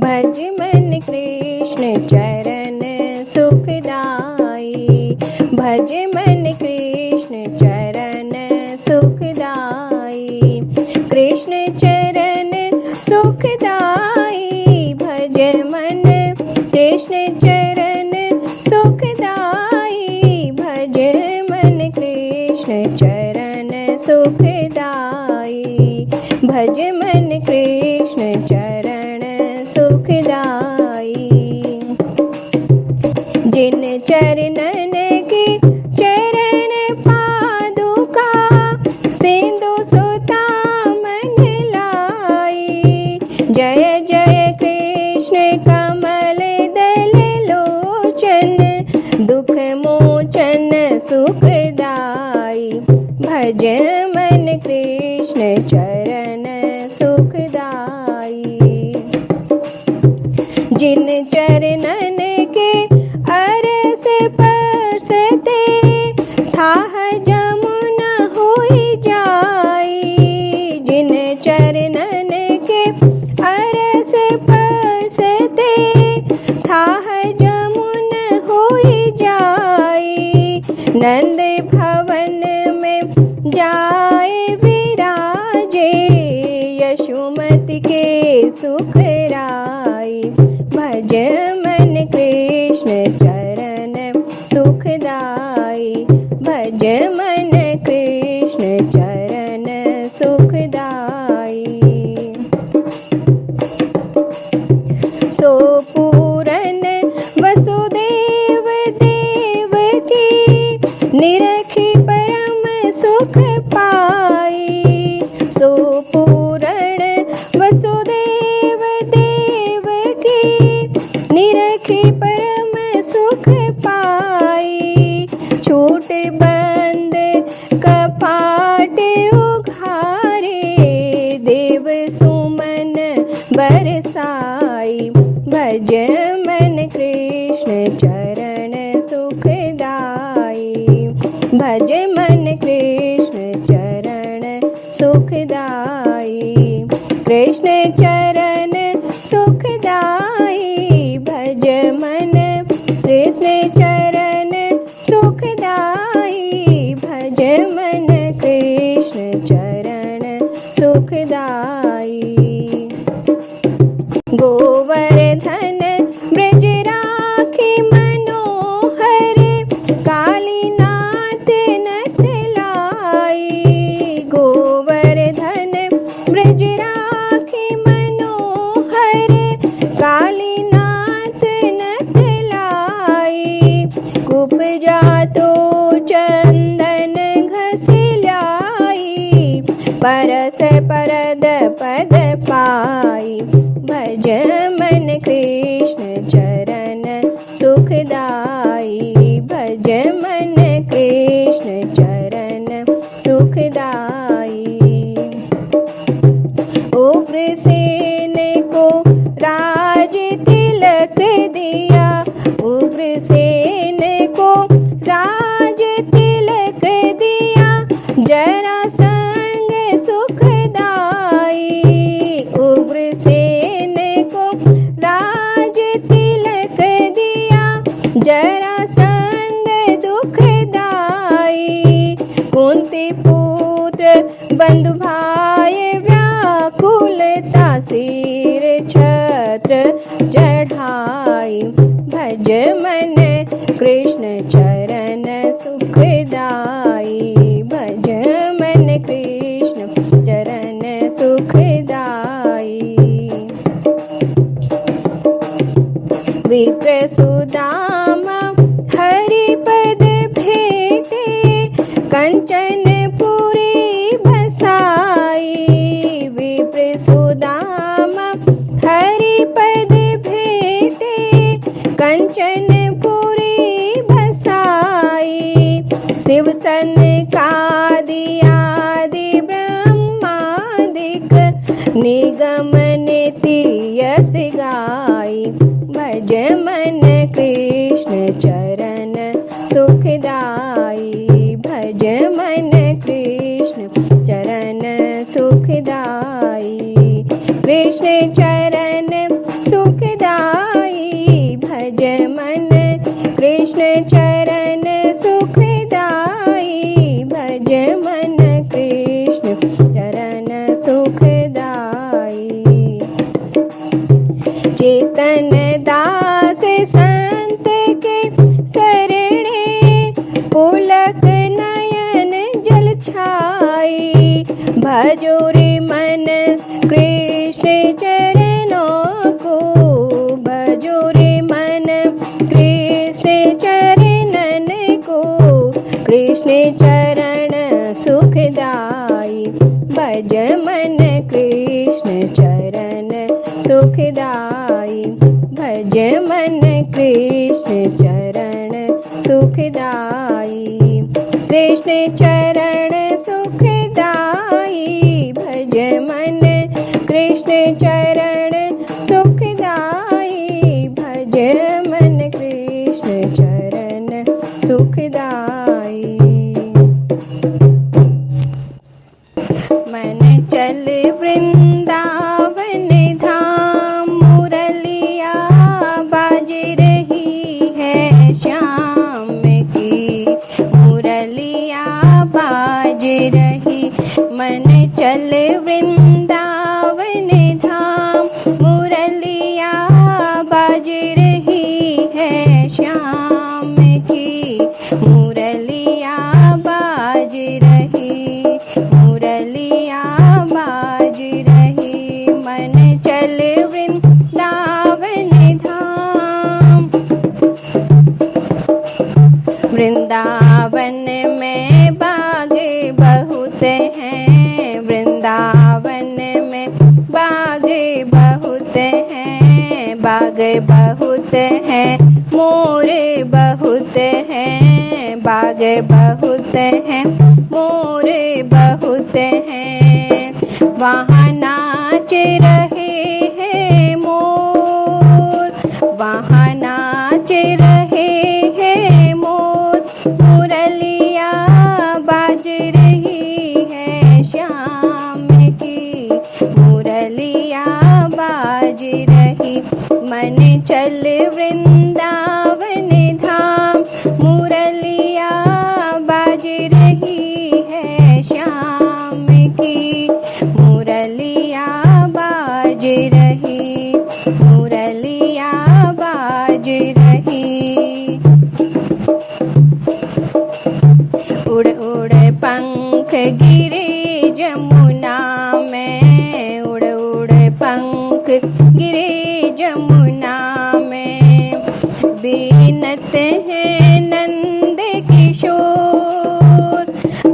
भज मन कृष्ण चरण सुखदाई, भज मन कृष्ण चरण सुखदाई, कृष्ण चरण सुखदाई, भज मन कृष्ण चरण सुखदाई, भज मन कृष्ण चरण सुखदाई, भज मन कृष्ण चरण सुखदाई। जिन चरणन की चरण पादुका, सिंधु सुता मन लाई, जय जय कृष्ण कमल दल लोचन, दुख मोचन सुखदाई, भज मन कृष्ण चरण सुखदाई। जिन चरणन के अरस परसते, थाह जमुना होई जाई, जिन चरणन के अरस परसते, थाह जमुना होई जाई, नंद भवन में जाए विराजे, यशोमति के सुख राई, भज मन कृष्ण चरण सुखदाई, भज मन कृष्ण चरण सुखदाई। सो पूरन वसुदेव देव की, निरखी परम सुख पाई, सो पूरण वसुदेव देव की, निरखी परम सुख पाई, छूट बंद कपाट उघारे, देव सुमन बरसाई, भज मन कृष्ण चरण सुखदाई, भज मन कृष्ण चरण सुखदाई, कृष्ण चरण सुखदाई, भज मन कृष्ण चरण सुखदाई, भज मन कृष्ण चरण सुखदाई। गोवर्धन ब्रज राखी मनोहर, कालीनाथ नथ लाई, गोवर्धन ब्रज राखी मनोहर, कालीनाथ नथ लाई, कुब्जा तो चंदन घसिलाई, परस परद पद पाई, भज मन कृष्ण चरण सुखदाई, भज मन कृष्ण चरण सुखदाई। उग्रसेन को राज तिलक दिया, उग्रसेन को राज तिलक दिया, जरासंध सुखदाई, उग्रसेन को राज तिलक दिया, जरासंध दुखदाई, कुंती पुत्र बंधु भाई व्याकुलता, सिर छत्र चढ़ाई, भज मन कृष्ण चरण सुखदाई, भज मन कृष्ण चरण सुखदाई। विप्र सुदामा हरिपद भेटे, कंचन पुरी बसाई, विप्र सुदामा हरिपद भेटे, कंचन पुरी बसाई, शिव सन कादियादि ब्रह्मादिक, निगम नीति यश गाई, भज मन कृष्ण चरण सुखदाई, भज मन कृष्ण चरण सुखदाई। कृष्ण चरण सुखदाई भज मन कृष्ण चरण सुखदाई भज मन कृष्ण चरण सुखदाई चेतन दास संत के शरणे पुलक नयन जल छाई भजो रे मन कृष्ण चरणों को भजो रे मन कृष्ण चरणन को कृष्ण चरण सुखदाई भज मन कृष्ण चरण सुखदाई भज मन कृष्ण चरण सुखदाई कृष्ण चरण सुखदाई भज मन कृष्ण चरण सुखदाई भज मन कृष्ण चरण सुखदाई मन चल वृंदावन धाम मुरलिया बाज रही है श्याम की मुरलिया बाज रही मन चल वृंदावन धाम मुरलिया बाज रही है श्याम की मुरलिया बाज रही मुरलिया बाज रही मन चल वृंदावन धाम वृंदावन में बाग बहुत हैं वृंदावन में बाग बहुत हैं बाग बहुत हैं मोर बहुत हैं बाग बहुत हैं मोर बहुत हैं वहाँ नाच रहे हैं मोर वहाँ नाच रहे हैं मोर मुरलिया बाज रही है श्याम की मुरलिया बाज रही मन चल वृंदावन धाम मुरलिया बाज रही है श्याम की मुरलिया बाज रही मुरलिया बाज रही उड़ उड़ पंख गिरे जमुना में उड़ उड़ पंख गिरे जमुना में बीनत है नंद किशोर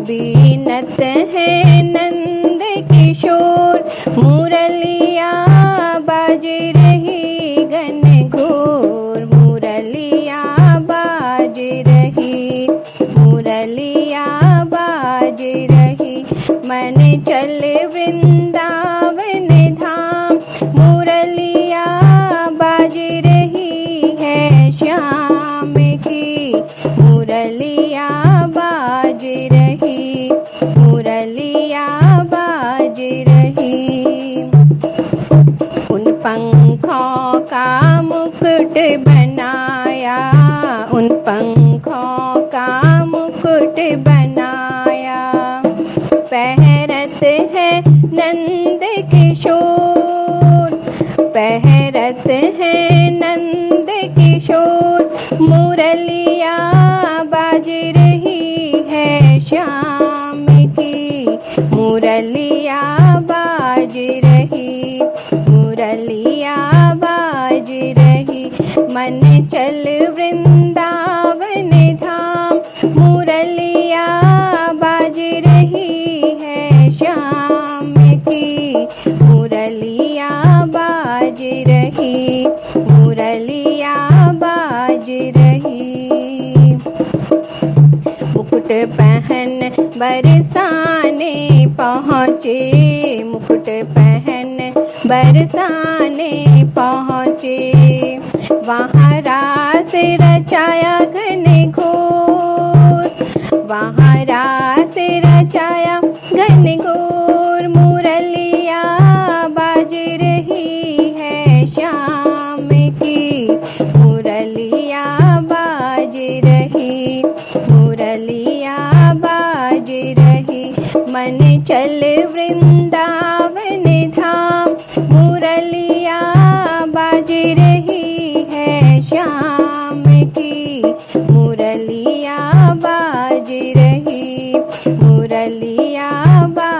बीनत है नंद किशोर मुरलिया बाज रही घन घोर मुरलिया बाज रही मुरलिया बाज रही मन चल वृंदावन धाम मुरलिया बाज रही है श्याम की मुरलिया बाज रही मुरलिया बाज रही उन पंखों का मुकुट बनाया उन पंखों का मुकुट बनाया पहरत है नंद किशोर पहरत है नंद किशोर मुरलिया बाज रही है श्याम की मुरलिया बाज रही मुरलिया बाज रही मन चल वृंदावन धाम मुरलिया बाज रही है श्याम की मुरलिया बाज रही मुरलिया बाज रही मुकुट पहन बरसाने पहुँचे मुकुट पहन बरसाने पहुँचे वहाँ रास रचाया घन घोर वहाँ रास रचाया घन घोर मुरलिया बाज रही बाबा